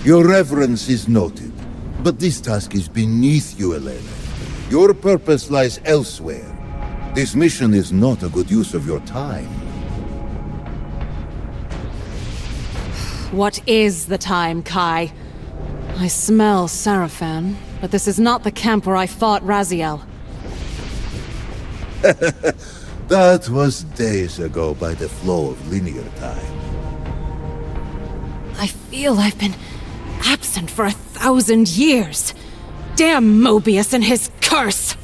Your reverence is noted, but this task is beneath you, Elena. Your purpose lies elsewhere. This mission is not a good use of your time. What is the time, Kai? I smell Sarafan, but this is not the camp where I fought Raziel. That was days ago by the flow of linear time. I feel I've been absent for 1,000 years. Damn Mobius and his curse!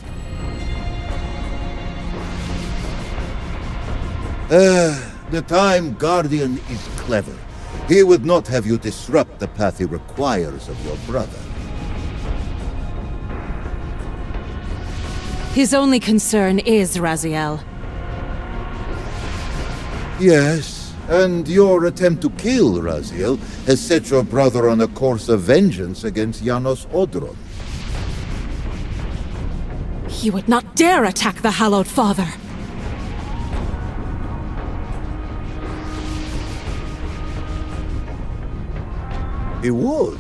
The Time Guardian is clever. He would not have you disrupt the path he requires of your brother. His only concern is Raziel. Yes, and your attempt to kill Raziel has set your brother on a course of vengeance against Janos Odron. He would not dare attack the Hallowed Father! He would.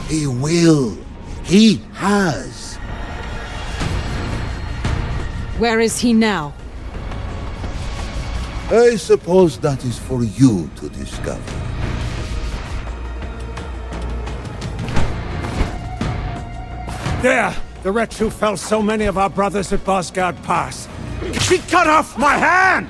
He will. He has. Where is he now? I suppose that is for you to discover. There! The wretch who fell so many of our brothers at Bosgard Pass. She cut off my hand!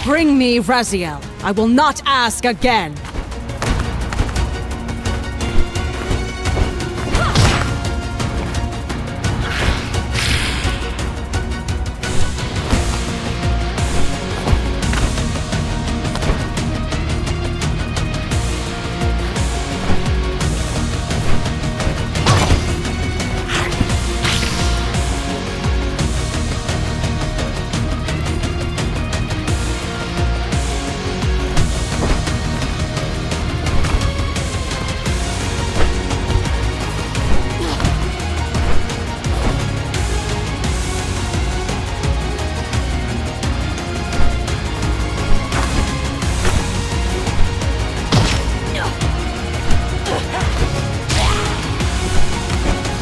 Bring me Raziel. I will not ask again.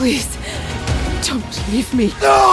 Please, don't leave me. No!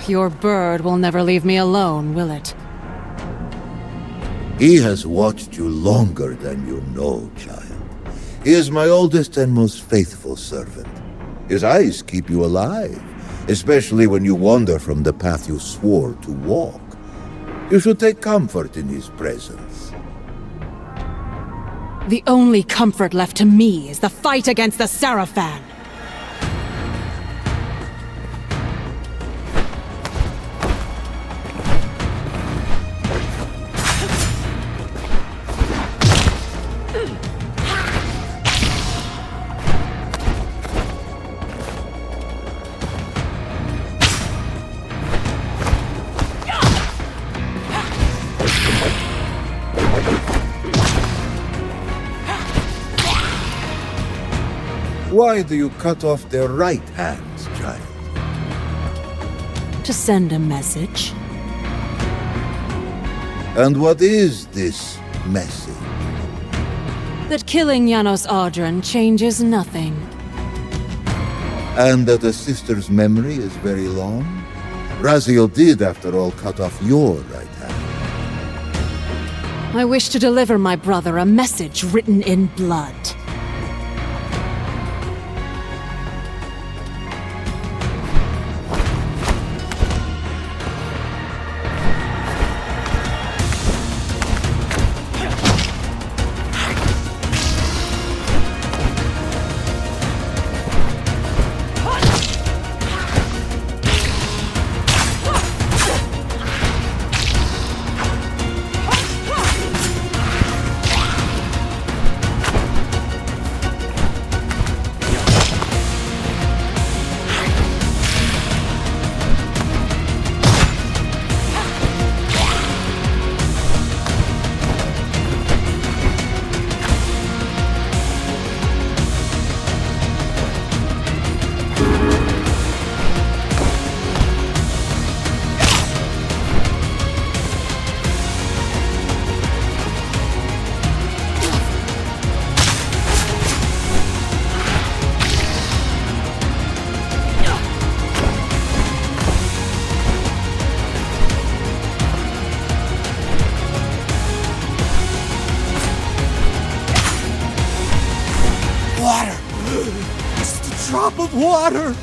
Your bird will never leave me alone, will it? He has watched you longer than you know, child. He is my oldest and most faithful servant. His eyes keep you alive, especially when you wander from the path you swore to walk. You should take comfort in his presence. The only comfort left to me is the fight against the Sarafan. Why do you cut off their right hands, child? To send a message. And what is this message? That killing Janos Ardran changes nothing. And that a sister's memory is very long? Raziel did, after all, cut off your right hand. I wish to deliver my brother a message written in blood. Water! Just a drop of water!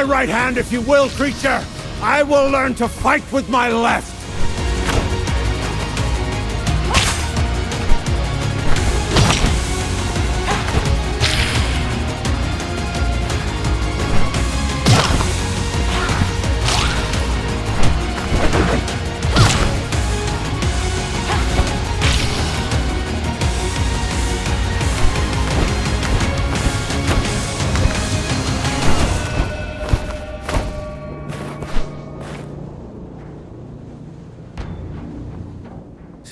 my right hand if you will, creature! I will learn to fight with my left!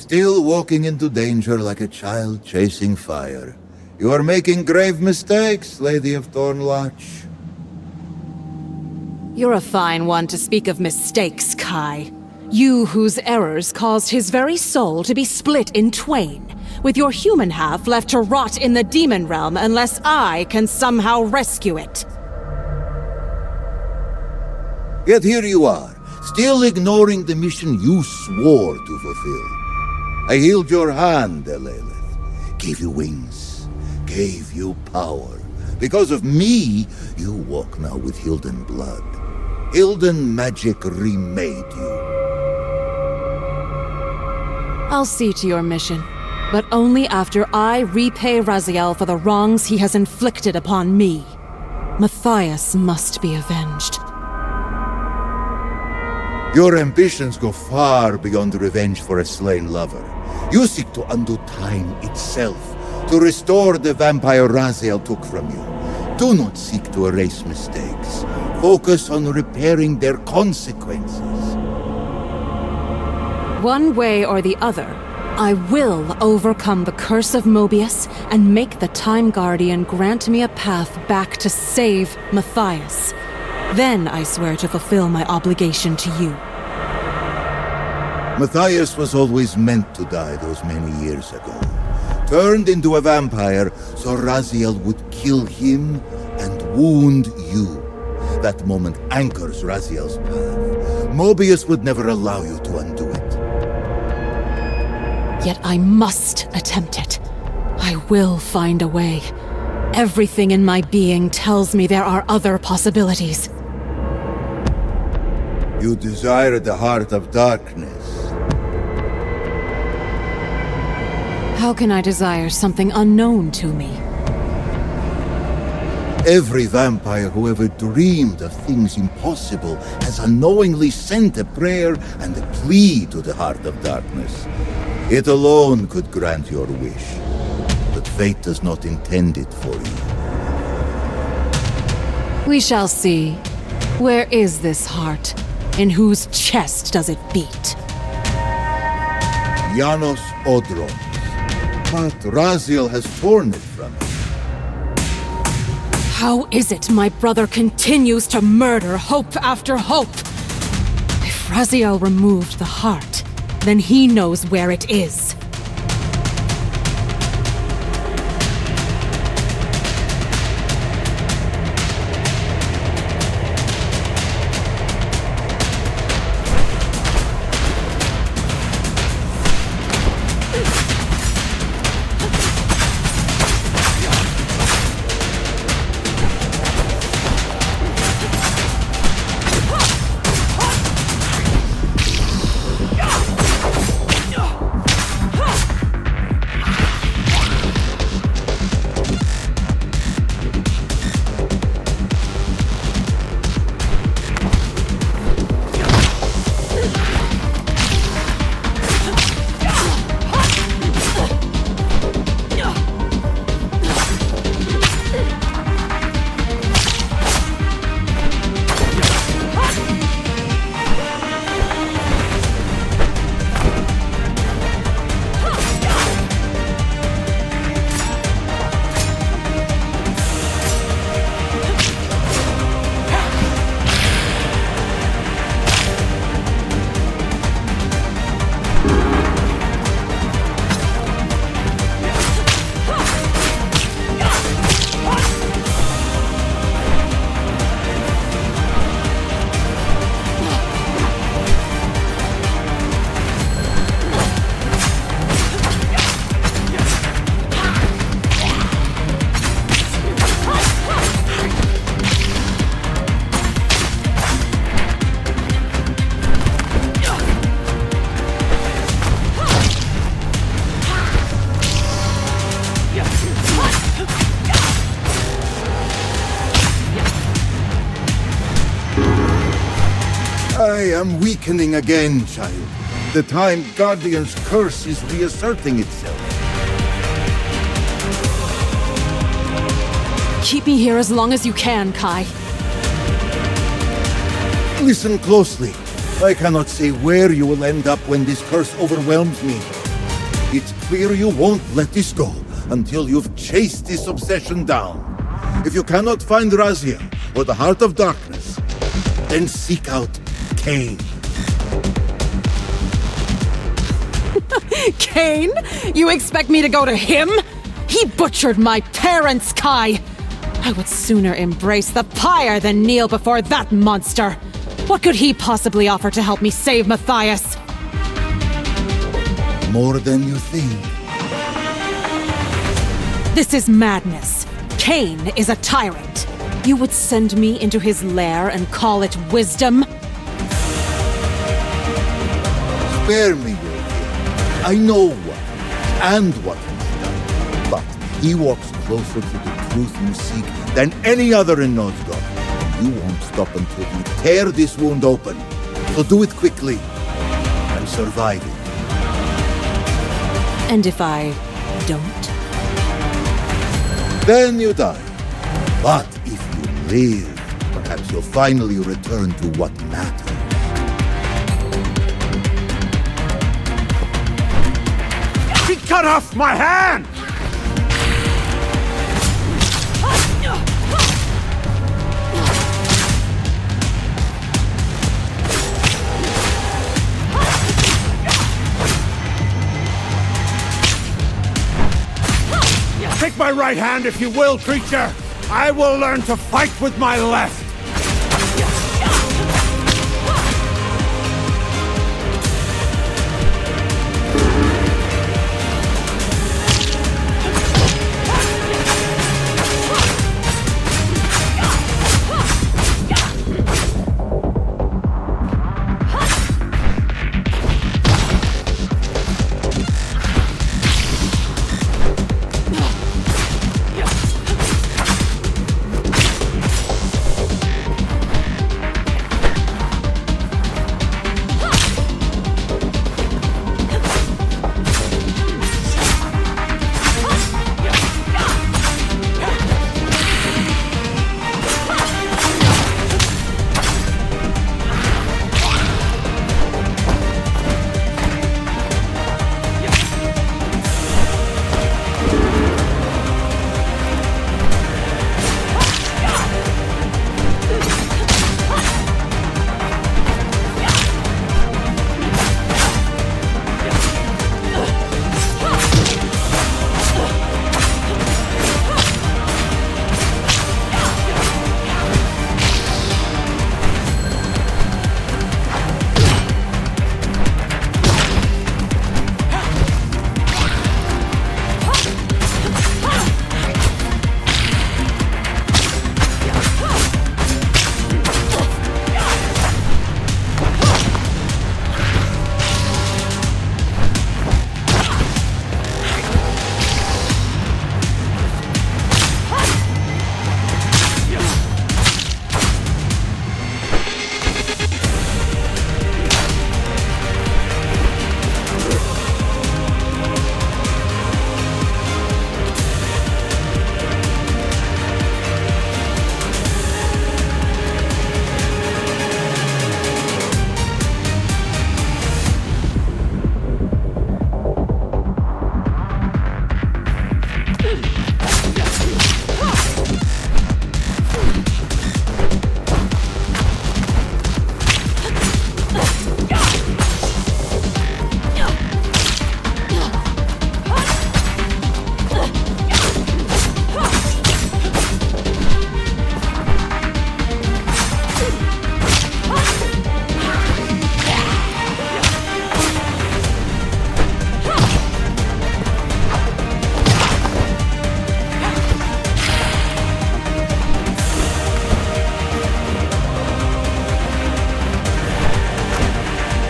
Still walking into danger like a child chasing fire. You are making grave mistakes, Lady of Thornwatch. You're a fine one to speak of mistakes, Kai. You whose errors caused his very soul to be split in twain, with your human half left to rot in the demon realm unless I can somehow rescue it. Yet here you are, still ignoring the mission you swore to fulfill. I healed your hand, Elelith, gave you wings, gave you power. Because of me, you walk now with Hilden blood. Hilden magic remade you. I'll see to your mission, but only after I repay Raziel for the wrongs he has inflicted upon me. Matthias must be avenged. Your ambitions go far beyond revenge for a slain lover. You seek to undo time itself, to restore the vampire Raziel took from you. Do not seek to erase mistakes. Focus on repairing their consequences. One way or the other, I will overcome the curse of Mobius and make the Time Guardian grant me a path back to save Matthias. Then I swear to fulfill my obligation to you. Matthias was always meant to die those many years ago. Turned into a vampire so Raziel would kill him and wound you. That moment anchors Raziel's path. Mobius would never allow you to undo it. Yet I must attempt it. I will find a way. Everything in my being tells me there are other possibilities. You desire the heart of darkness. How can I desire something unknown to me? Every vampire who ever dreamed of things impossible has unknowingly sent a prayer and a plea to the heart of darkness. It alone could grant your wish, but fate does not intend it for you. We shall see. Where is this heart? In whose chest does it beat? Janos Odron. But Raziel has torn it from him. How is it my brother continues to murder hope after hope? If Raziel removed the heart, then he knows where it is. am weakening again, child. The Time Guardian's curse is reasserting itself. Keep me here as long as you can, Kai. Listen closely. I cannot say where you will end up when this curse overwhelms me. It's clear you won't let this go until you've chased this obsession down. If you cannot find Razia or the Heart of Darkness, then seek out Kain. Kain? You expect me to go to him? He butchered my parents, Kai! I would sooner embrace the pyre than kneel before that monster! What could he possibly offer to help me save Matthias? More than you think. This is madness. Kain is a tyrant. You would send me into his lair and call it wisdom? Spare me, your dear. I know what he's done. But he walks closer to the truth you seek than any other in Nosgoth. You won't stop until you tear this wound open. So do it quickly and survive it. And if I don't? Then you die. But if you live, perhaps you'll finally return to what matters. She cut off my hand! Take my right hand if you will, creature! I will learn to fight with my left!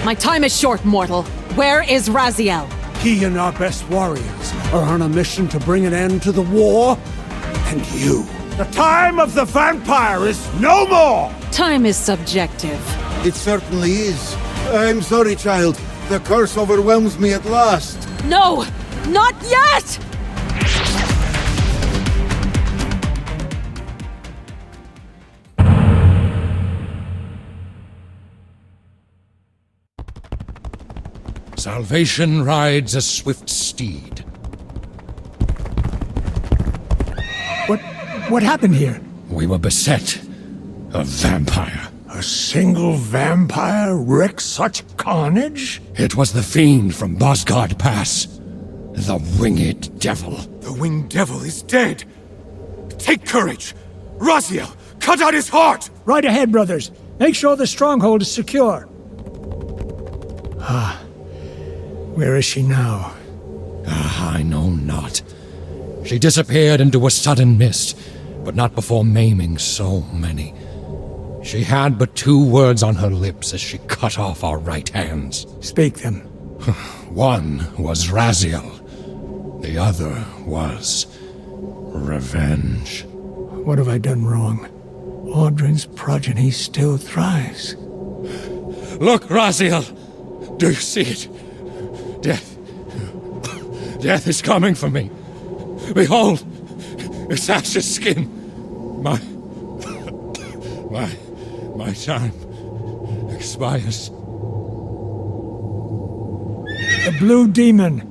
My time is short, mortal. Where is Raziel? He and our best warriors are on a mission to bring an end to the war. And you. The time of the vampire is no more! Time is subjective. It certainly is. I'm sorry, child. The curse overwhelms me at last. No! Not yet! Salvation rides a swift steed. What happened here? We were beset. A vampire. A single vampire wreaked such carnage? It was the fiend from Bosgard Pass. The winged devil. The winged devil is dead. Take courage. Raziel, cut out his heart! Right ahead, brothers. Make sure the stronghold is secure. Where is she now? I know not. She disappeared into a sudden mist, but not before maiming so many. She had but 2 words on her lips as she cut off our right hands. Speak them. One was Raziel. The other was revenge. What have I done wrong? Audrin's progeny still thrives. Look, Raziel! Do you see it? Death is coming for me. Behold, its ashes skin. My time expires. The Blue Demon.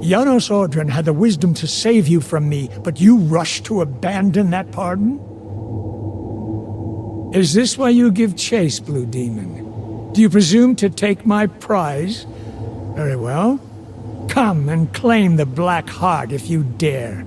Janos Audrin had the wisdom to save you from me, but you rushed to abandon that pardon? Is this why you give chase, Blue Demon? Do you presume to take my prize? Very well. Come and claim the Black Heart if you dare.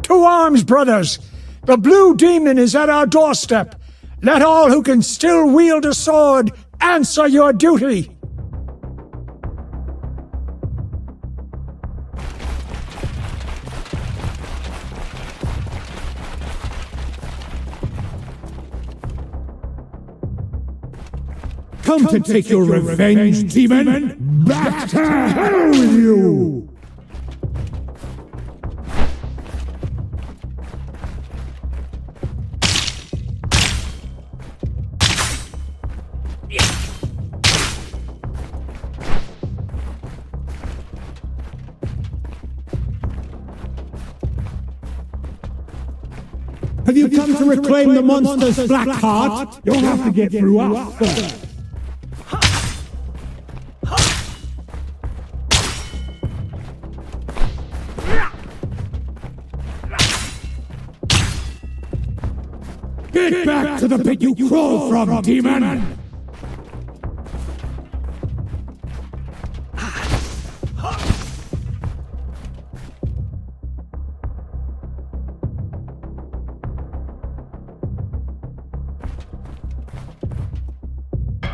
To arms, brothers! The Blue Demon is at our doorstep! Let all who can still wield a sword answer your duty! Come to take your revenge, demon! Back to hell with you! Have you come to reclaim the monster's black heart? You'll have to get through us first. Get back to the pit you crawled from, demon!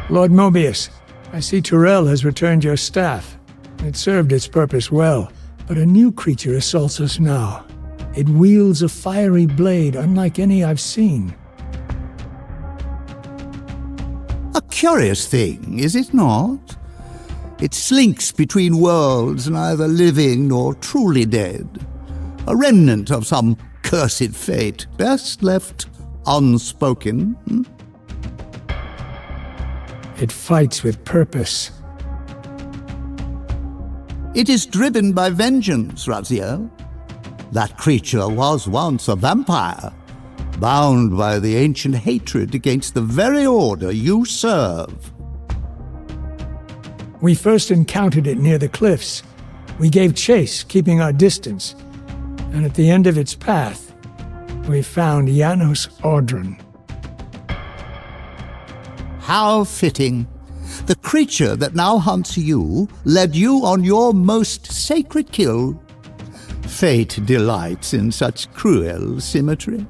Lord Mobius, I see Tyrell has returned your staff. It served its purpose well, But a new creature assaults us now. It wields a fiery blade unlike any I've seen. A curious thing, is it not? It slinks between worlds, neither living nor truly dead. A remnant of some cursed fate, best left unspoken. It fights with purpose. It is driven by vengeance, Raziel. That creature was once a vampire, bound by the ancient hatred against the very order you serve. We first encountered it near the cliffs. We gave chase, keeping our distance. And at the end of its path, we found Janos Audron. How fitting. The creature that now hunts you led you on your most sacred kill. Fate delights in such cruel symmetry.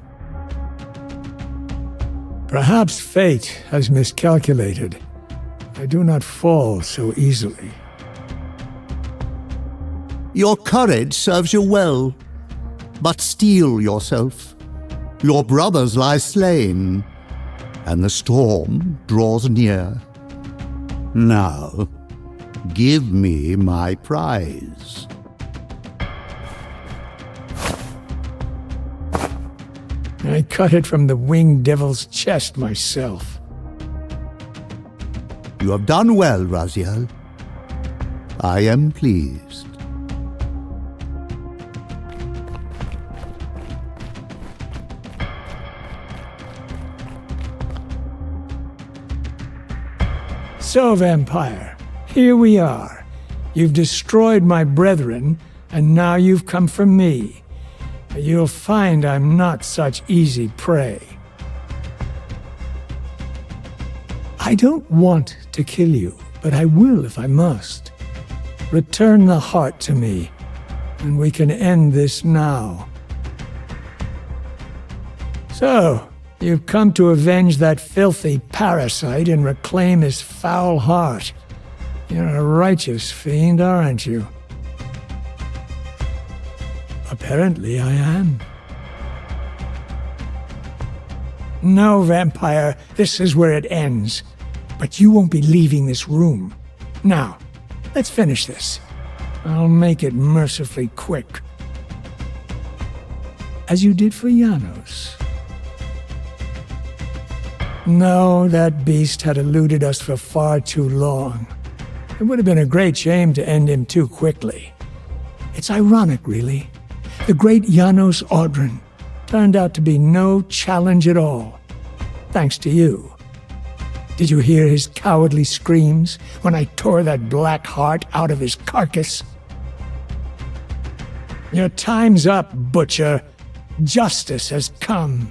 Perhaps fate has miscalculated. I do not fall so easily. Your courage serves you well, but steel yourself. Your brothers lie slain, and the storm draws near. Now, give me my prize. I cut it from the winged devil's chest myself. You have done well, Raziel. I am pleased. So, Vampire, here we are. You've destroyed my brethren, and now you've come for me. You'll find I'm not such easy prey. I don't want to kill you, but I will if I must. Return the heart to me, and we can end this now. So, you've come to avenge that filthy parasite and reclaim his foul heart. You're a righteous fiend, aren't you? Apparently I am. No, Vampire, this is where it ends. But you won't be leaving this room. Now, let's finish this. I'll make it mercifully quick. As you did for Janos. No, that beast had eluded us for far too long. It would have been a great shame to end him too quickly. It's ironic, really. The great Janos Audron turned out to be no challenge at all, thanks to you. Did you hear his cowardly screams when I tore that black heart out of his carcass? Your time's up, Butcher. Justice has come.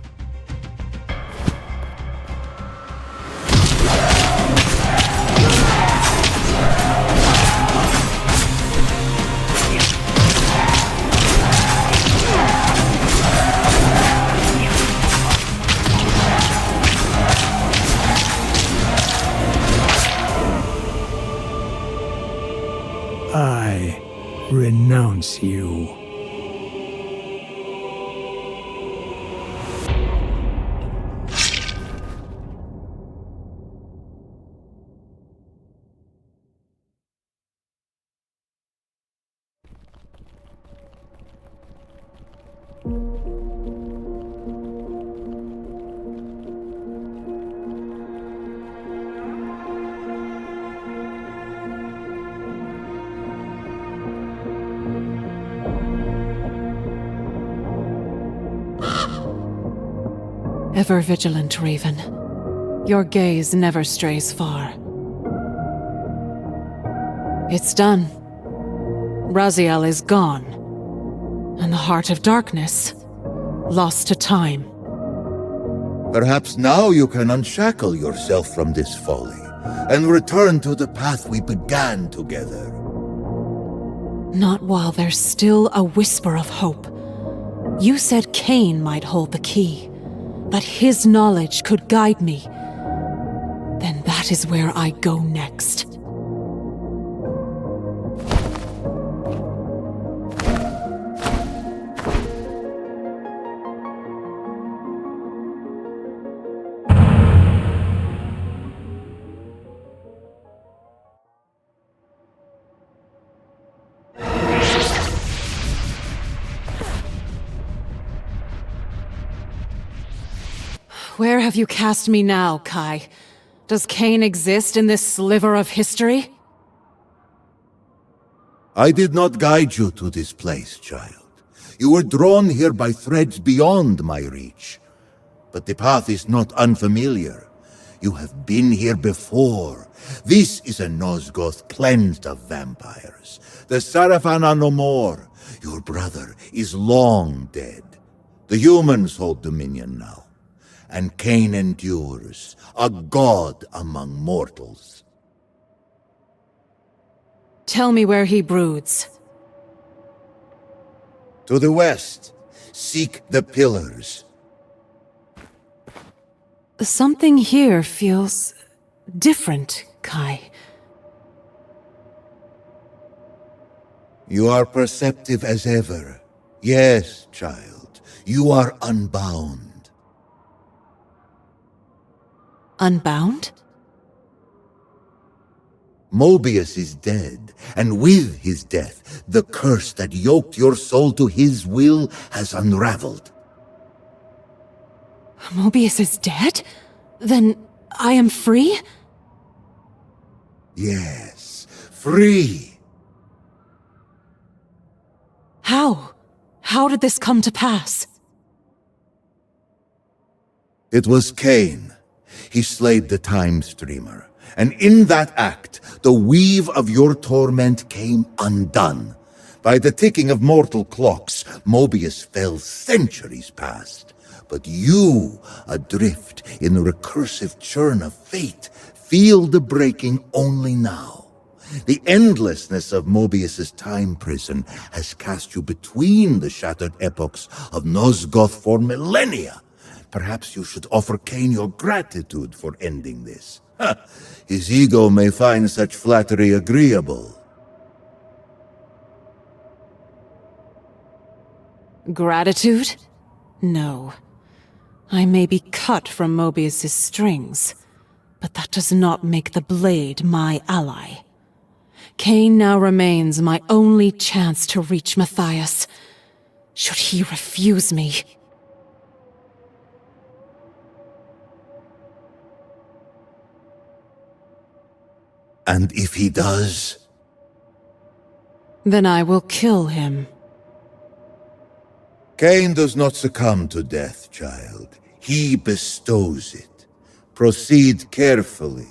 I renounce you. Ever vigilant, Raven. Your gaze never strays far. It's done. Raziel is gone. And the Heart of Darkness, lost to time. Perhaps now you can unshackle yourself from this folly and return to the path we began together. Not while there's still a whisper of hope. You said Kain might hold the key, but his knowledge could guide me. Then that is where I go next. Where have you cast me now, Kai? Does Kain exist in this sliver of history? I did not guide you to this place, child. You were drawn here by threads beyond my reach. But the path is not unfamiliar. You have been here before. This is a Nosgoth cleansed of vampires. The Sarafan are no more. Your brother is long dead. The humans hold dominion now. And Kain endures, a god among mortals. Tell me where he broods. To the west, seek the pillars. Something here feels different, Kai. You are perceptive as ever. Yes, child, you are unbound. Unbound? Mobius is dead, and with his death, the curse that yoked your soul to his will has unraveled. Mobius is dead? Then I am free? Yes, free. How? How did this come to pass? It was Kain. He slayed the Time Streamer, and in that act, the weave of your torment came undone. By the ticking of mortal clocks, Mobius fell centuries past. But you, adrift in the recursive churn of fate, feel the breaking only now. The endlessness of Mobius's time prison has cast you between the shattered epochs of Nosgoth for millennia. Perhaps you should offer Kain your gratitude for ending this. His ego may find such flattery agreeable. Gratitude? No. I may be cut from Mobius's strings, but that does not make the blade my ally. Kain now remains my only chance to reach Matthias. Should he refuse me? And if he does? Then I will kill him. Kain does not succumb to death, child. He bestows it. Proceed carefully.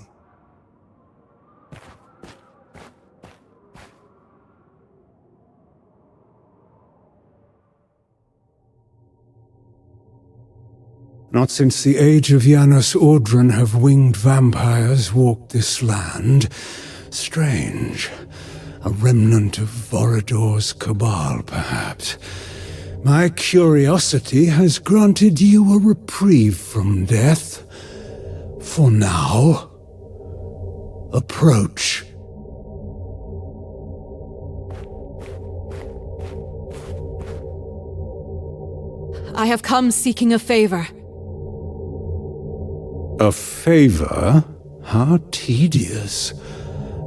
Not since the age of Janos Audron have winged vampires walked this land. Strange. A remnant of Vorador's cabal, perhaps. My curiosity has granted you a reprieve from death. For now. Approach. I have come seeking a favor. A favor? How tedious.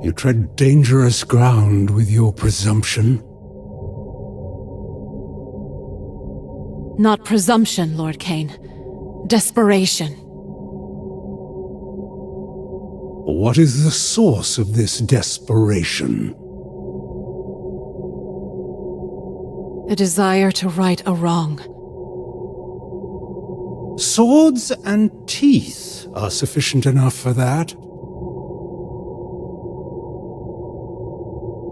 You tread dangerous ground with your presumption. Not presumption, Lord Kain. Desperation. What is the source of this desperation? A desire to right a wrong. Swords and teeth are sufficient enough for that.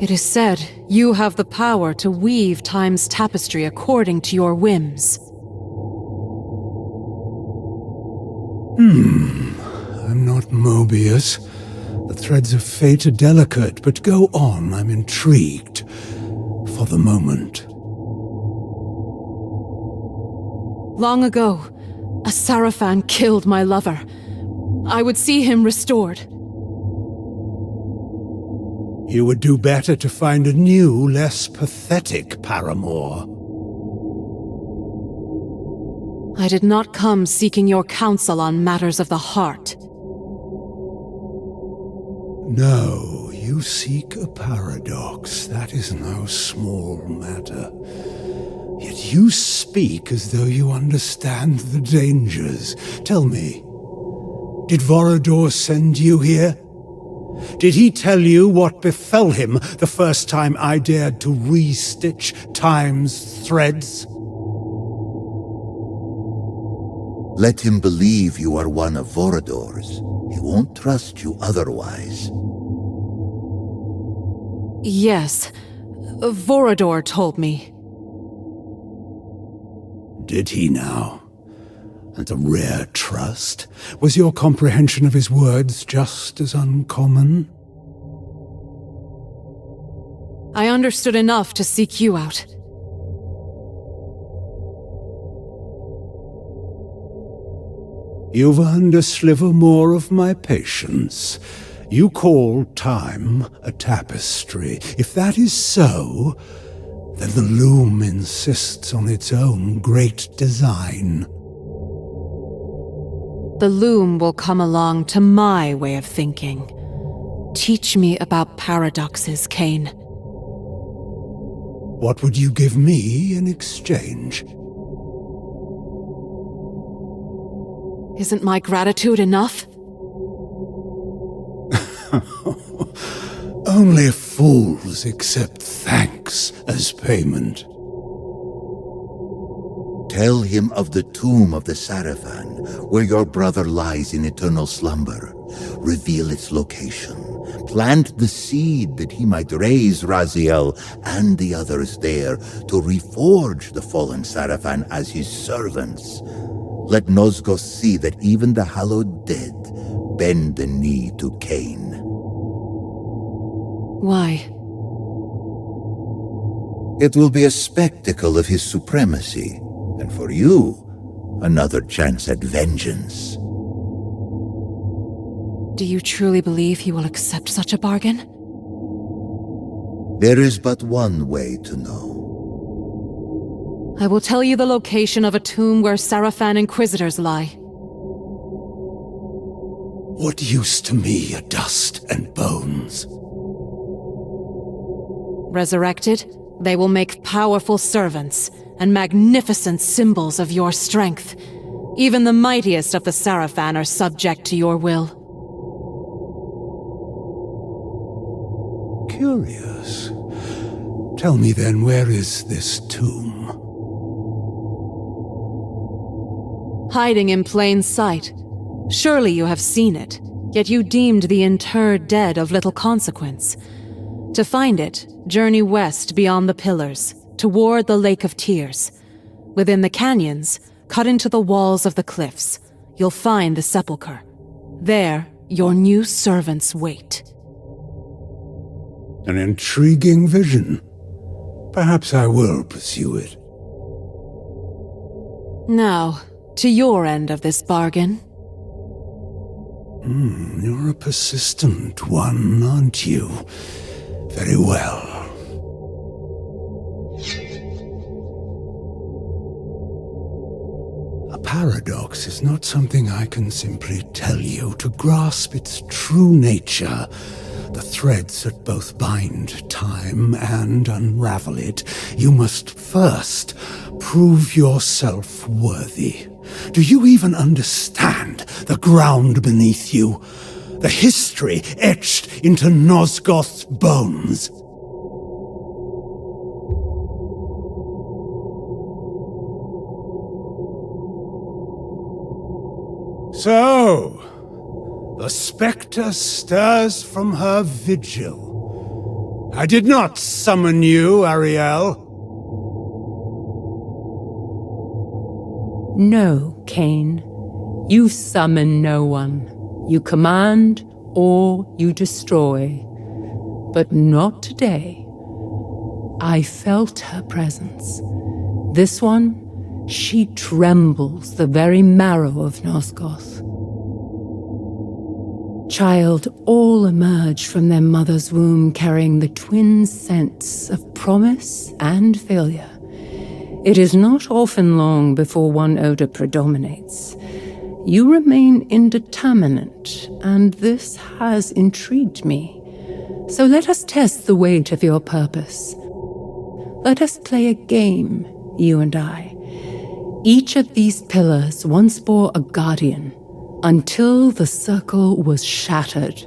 It is said you have the power to weave time's tapestry according to your whims. I'm not Mobius. The threads of fate are delicate, but go on, I'm intrigued. For the moment. Long ago, a Sarafan killed my lover. I would see him restored. You would do better to find a new, less pathetic paramour. I did not come seeking your counsel on matters of the heart. No, you seek a paradox. That is no small matter. Yet you speak as though you understand the dangers. Tell me, did Vorador send you here? Did he tell you what befell him the first time I dared to re-stitch time's threads? Let him believe you are one of Vorador's. He won't trust you otherwise. Yes, Vorador told me. Did he now? And a rare trust. Was your comprehension of his words just as uncommon? I understood enough to seek you out. You've earned a sliver more of my patience. You call time a tapestry. If that is so, then the loom insists on its own great design. The loom will come along to my way of thinking. Teach me about paradoxes, Kain. What would you give me in exchange? Isn't my gratitude enough? Only fools accept thanks as payment. Tell him of the tomb of the Sarafan, where your brother lies in eternal slumber. Reveal its location. Plant the seed that he might raise Raziel and the others there to reforge the fallen Sarafan as his servants. Let Nosgoth see that even the hallowed dead bend the knee to Kain. Why? It will be a spectacle of his supremacy, and for you, another chance at vengeance. Do you truly believe he will accept such a bargain? There is but one way to know. I will tell you the location of a tomb where Sarafan Inquisitors lie. What use to me are dust and bones? Resurrected, they will make powerful servants and magnificent symbols of your strength. Even the mightiest of the Sarafan are subject to your will. Curious. Tell me then, where is this tomb? Hiding in plain sight. Surely you have seen it, yet you deemed the interred dead of little consequence. To find it, journey west beyond the pillars, toward the Lake of Tears. Within the canyons, cut into the walls of the cliffs, you'll find the sepulchre. There, your new servants wait. An intriguing vision. Perhaps I will pursue it. Now, to your end of this bargain. You're a persistent one, aren't you? Very well. A paradox is not something I can simply tell you. To grasp its true nature, the threads that both bind time and unravel it, you must first prove yourself worthy. Do you even understand the ground beneath you? The history etched into Nosgoth's bones? So, the spectre stirs from her vigil. I did not summon you, Ariel. No, Kain. You summon no one. You command or you destroy. But not today. I felt her presence. This one, she trembles the very marrow of Nosgoth. Child, all emerge from their mother's womb carrying the twin scents of promise and failure. It is not often long before one odor predominates. You remain indeterminate, and this has intrigued me. So let us test the weight of your purpose. Let us play a game, you and I. Each of these pillars once bore a guardian, until the circle was shattered.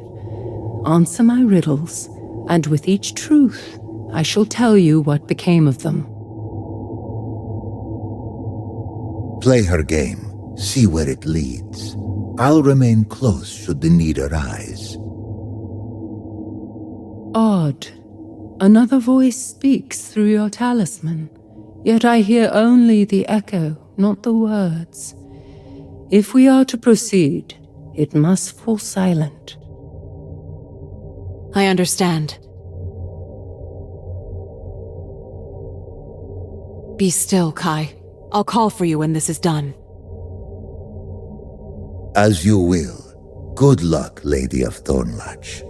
Answer my riddles, and with each truth, I shall tell you what became of them. Play her game. See where it leads. I'll remain close should the need arise. Odd. Another voice speaks through your talisman, yet I hear only the echo, not the words. If we are to proceed, it must fall silent. I understand. Be still, Kai. I'll call for you when this is done. As you will. Good luck, Lady of Thornlatch.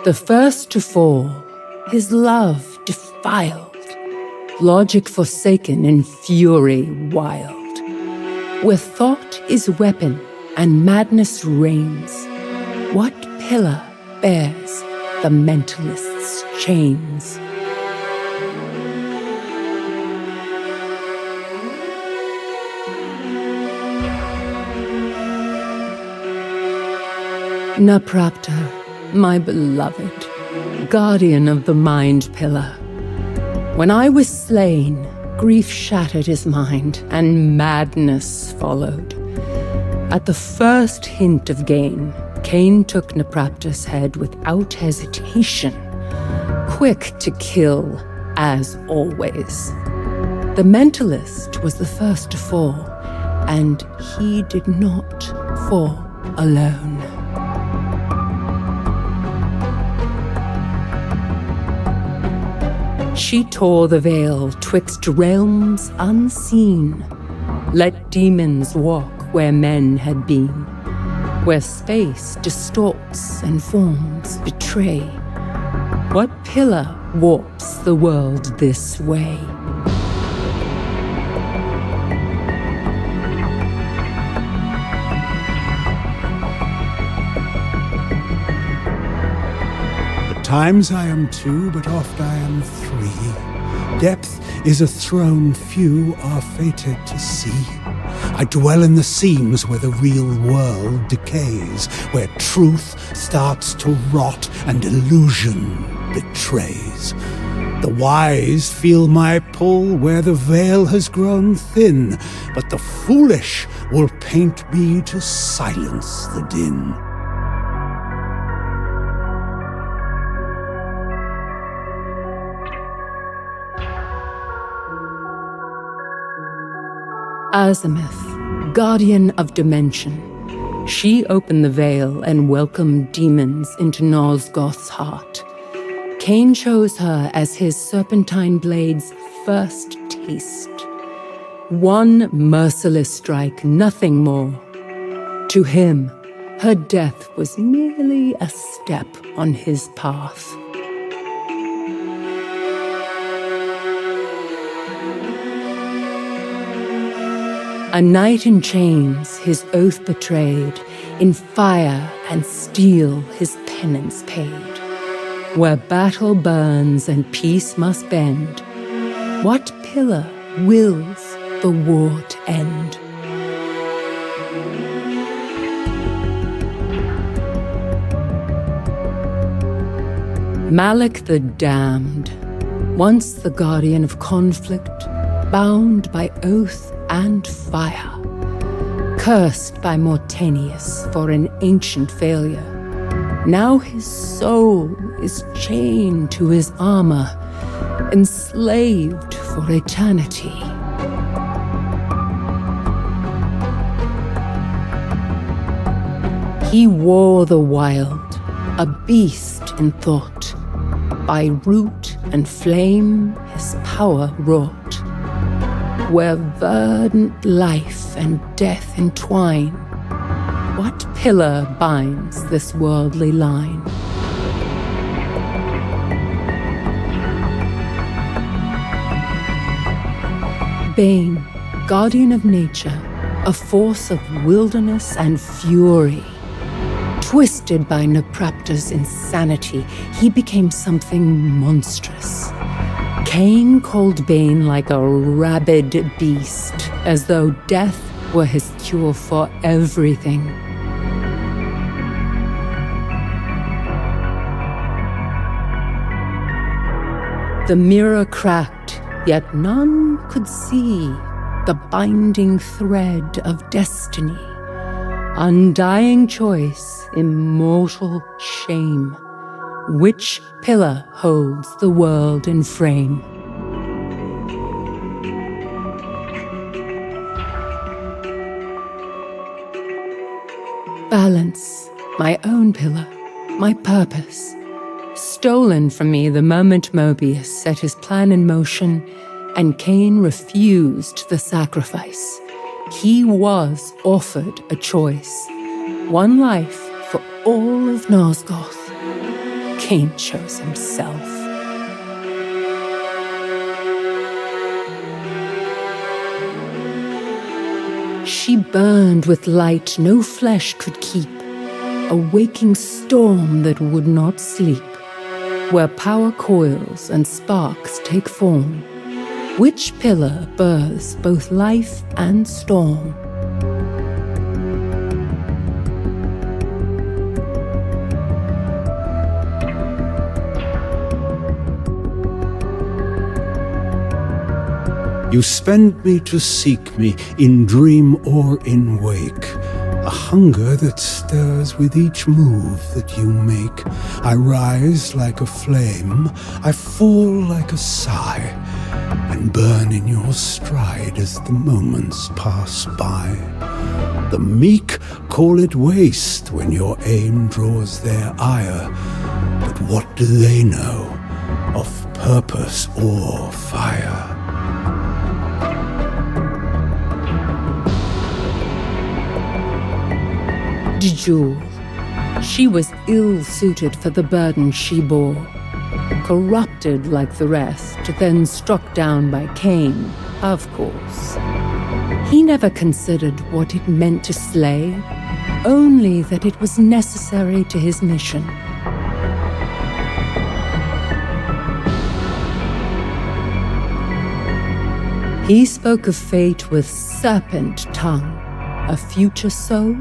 The first to fall, his love defiled, logic forsaken in fury wild. Where thought is weapon and madness reigns, what pillar bears the mentalist's chains? Naprapta, my beloved, guardian of the mind pillar. When I was slain, grief shattered his mind, and madness followed. At the first hint of gain, Kain took Naprapta's head without hesitation, quick to kill, as always. The mentalist was the first to fall, and he did not fall alone. She tore the veil twixt realms unseen, let demons walk where men had been, where space distorts and forms betray. What pillar warps the world this way? Times I am two, but oft I am three. Depth is a throne few are fated to see. I dwell in the seams where the real world decays, where truth starts to rot and illusion betrays. The wise feel my pull where the veil has grown thin, but the foolish will paint me to silence the din. Azimuth, guardian of dimension. She opened the veil and welcomed demons into Nosgoth's heart. Kain chose her as his serpentine blade's first taste. One merciless strike, nothing more. To him, her death was merely a step on his path. A knight in chains, his oath betrayed, in fire and steel his penance paid. Where battle burns and peace must bend, what pillar wills the war to end? Malik the Damned, once the guardian of conflict, bound by oath and fire, cursed by Mortanius for an ancient failure. Now his soul is chained to his armor, enslaved for eternity. He wore the wild, a beast in thought. By root and flame his power wrought. Where verdant life and death entwine, what pillar binds this worldly line? Bane, guardian of nature, a force of wilderness and fury. Twisted by Naprapta's insanity, he became something monstrous. Kain called Bane like a rabid beast, as though death were his cure for everything. The mirror cracked, yet none could see the binding thread of destiny. Undying choice, immortal shame. Which pillar holds the world in frame? Balance, my own pillar, my purpose. Stolen from me the moment Mobius set his plan in motion, and Kain refused the sacrifice. He was offered a choice. One life for all of Nosgoth. Kain chose himself. She burned with light no flesh could keep, a waking storm that would not sleep, where power coils and sparks take form. Which pillar births both life and storm? You spend me to seek me in dream or in wake, a hunger that stirs with each move that you make. I rise like a flame, I fall like a sigh, and burn in your stride as the moments pass by. The meek call it waste when your aim draws their ire, but what do they know of purpose or fire? Jewel. She was ill-suited for the burden she bore. Corrupted like the rest, then struck down by Kain, of course. He never considered what it meant to slay, only that it was necessary to his mission. He spoke of fate with serpent tongue, a future sold,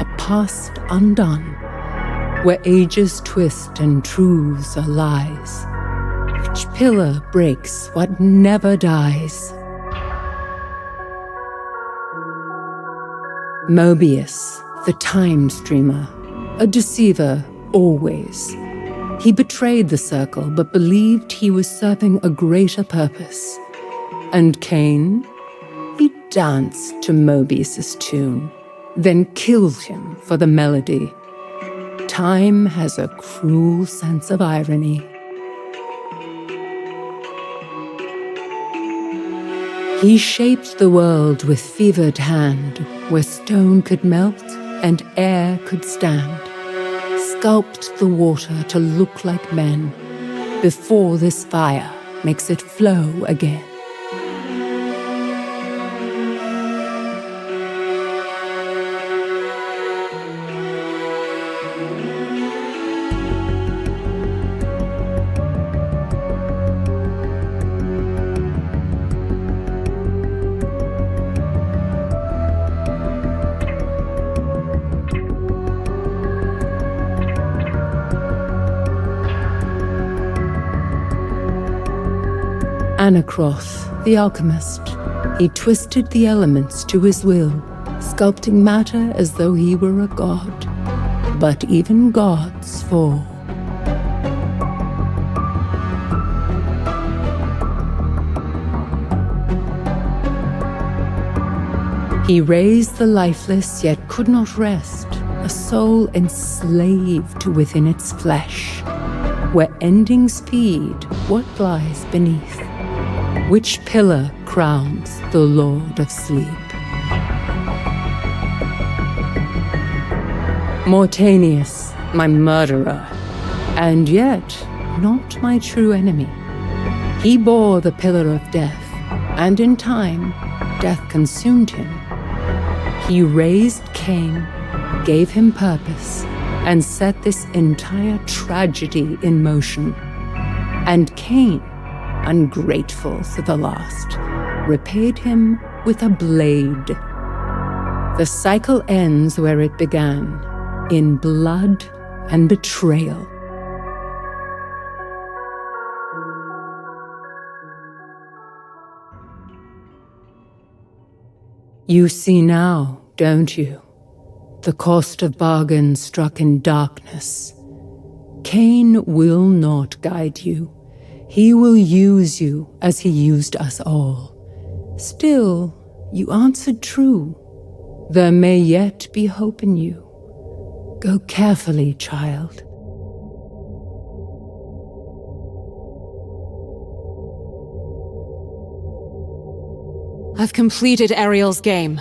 a past undone, where ages twist and truths are lies. Which pillar breaks what never dies? Mobius, the time streamer, a deceiver always. He betrayed the circle, but believed he was serving a greater purpose. And Kain? He danced to Mobius's tune, then killed him for the melody. Time has a cruel sense of irony. He shaped the world with fevered hand, where stone could melt and air could stand. Sculpt the water to look like men, before this fire makes it flow again. Anacroth, the alchemist, he twisted the elements to his will, sculpting matter as though he were a god. But even gods fall. He raised the lifeless, yet could not rest, a soul enslaved within its flesh, where endings feed what lies beneath. Which pillar crowns the Lord of Sleep? Mortanius, my murderer, and yet not my true enemy. He bore the pillar of death, and in time, death consumed him. He raised Kain, gave him purpose, and set this entire tragedy in motion. And Kain, ungrateful to the last, repaid him with a blade. The cycle ends where it began, in blood and betrayal. You see now, don't you? The cost of bargain struck in darkness. Kain will not guide you. He will use you as he used us all. Still, you answered true. There may yet be hope in you. Go carefully, child. I've completed Ariel's game.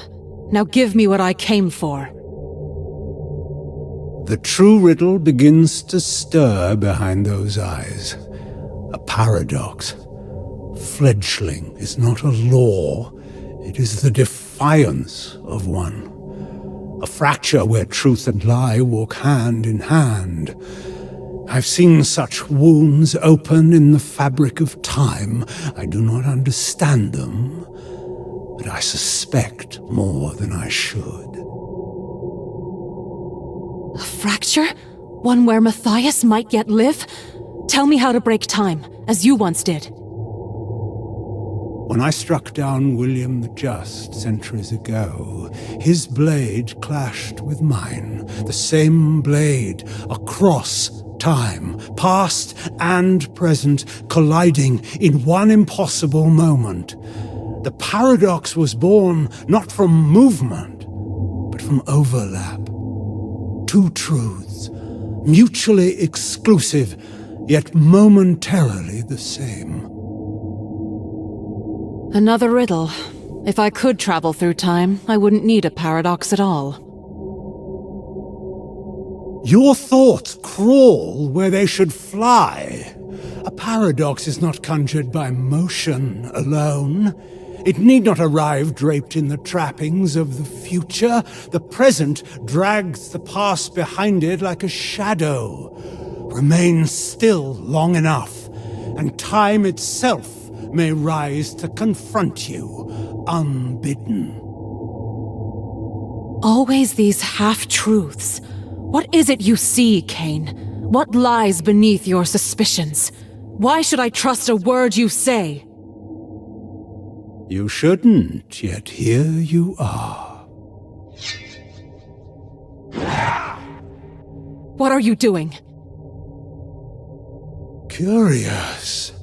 Now give me what I came for. The true riddle begins to stir behind those eyes. A paradox. Fledgling is not a law, it is the defiance of one. A fracture where truth and lie walk hand in hand. I've seen such wounds open in the fabric of time. I do not understand them, but I suspect more than I should. A fracture? One where Matthias might yet live? Tell me how to break time, as you once did. When I struck down William the Just centuries ago, his blade clashed with mine, the same blade, across time, past and present, colliding in one impossible moment. The paradox was born not from movement, but from overlap. Two truths, mutually exclusive, yet momentarily the same. Another riddle. If I could travel through time, I wouldn't need a paradox at all. Your thoughts crawl where they should fly. A paradox is not conjured by motion alone. It need not arrive draped in the trappings of the future. The present drags the past behind it like a shadow. Remain still long enough, and time itself may rise to confront you, unbidden. Always these half-truths. What is it you see, Kain? What lies beneath your suspicions? Why should I trust a word you say? You shouldn't, yet here you are. What are you doing? Curious.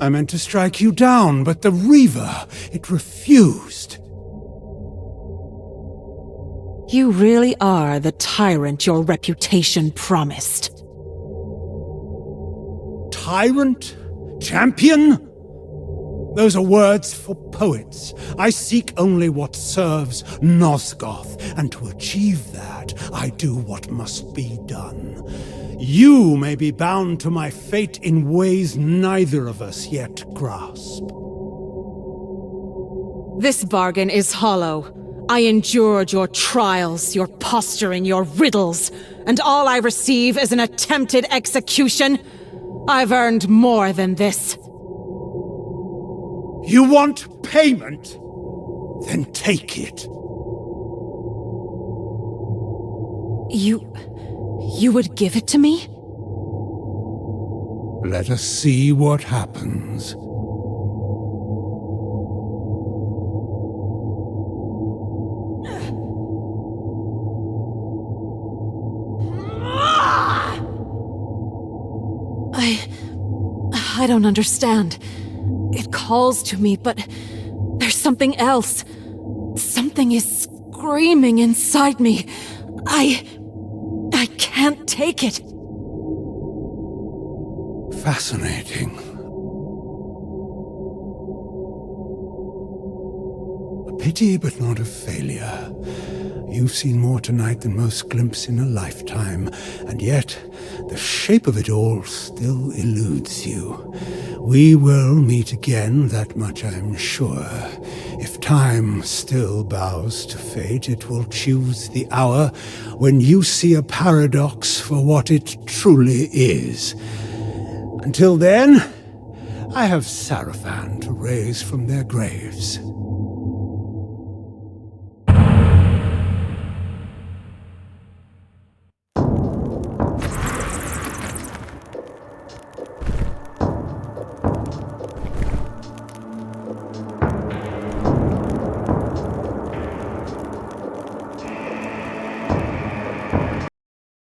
I meant to strike you down, but the Reaver, it refused. You really are the tyrant your reputation promised. Tyrant? Champion? Those are words for poets. I seek only what serves Nosgoth, and to achieve that, I do what must be done. You may be bound to my fate in ways neither of us yet grasp. This bargain is hollow. I endured your trials, your posturing, your riddles, and all I receive is an attempted execution. I've earned more than this. You want payment? Then take it. You would give it to me? Let us see what happens. I don't understand. It calls to me, but there's something else. Something is screaming inside me. I can't take it. Fascinating. A pity, but not a failure. You've seen more tonight than most glimpse in a lifetime, and yet the shape of it all still eludes you. We will meet again, that much I'm sure. If time still bows to fate, it will choose the hour when you see a paradox for what it truly is. Until then, I have Sarafan to raise from their graves.